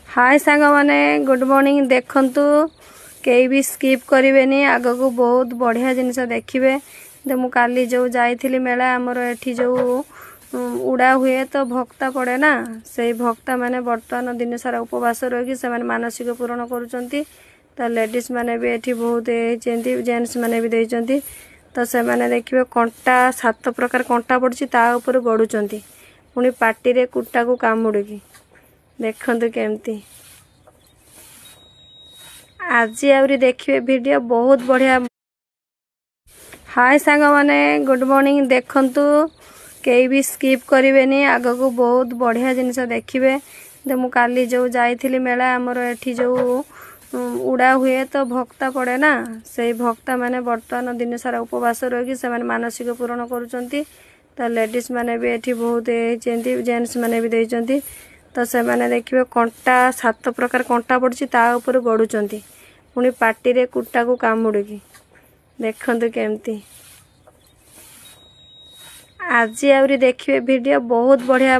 हाय सांग माने good morning देखंतु कई भी स्किप करेनि आग को बहुत बढ़िया जिनस देखिए। मु काली जो जाइली मेला आमर एठी जो उड़ा हुए तो भक्ता पड़े ना से भक्ता माने बर्तमान दिन सारा उपवास रही से मानसिक पूरण करुँच। तो लेडीज माने भी एठी बहुत जेंट्स माने भी देइचंती। तो से माने देखिए कंटा 7 प्रकार कंटा पड़ी ता ऊपर गड़ुंट पुणी पाटी रे कुटा को कामुड़ी देखते केमती आज आउरी देखिए वीडियो बहुत बढ़िया। हाय सांग माने गुड मॉर्निंग देखंतु कई भी स्किप करेनि आग को बहुत बढ़िया जिनस देखिए। मु काली जो जाइली मेला आमर एठी जो उड़ा हुए तो भक्ता पड़े ना से भक्ता माने बर्तमान दिन सारा उपवास रही से मानसिक पूरण करुँच। तो लेडीज माने भी एठी बहुत जेंट्स माने भी देइचंती। तो से माने देखिए कंटा 7 प्रकार कंटा पड़ी ता ऊपर गड़ुंट पुणी पाटी रे कुटा को कामुड़ी देखते केमती आज आउरी देखिए वीडियो बहुत बढ़िया।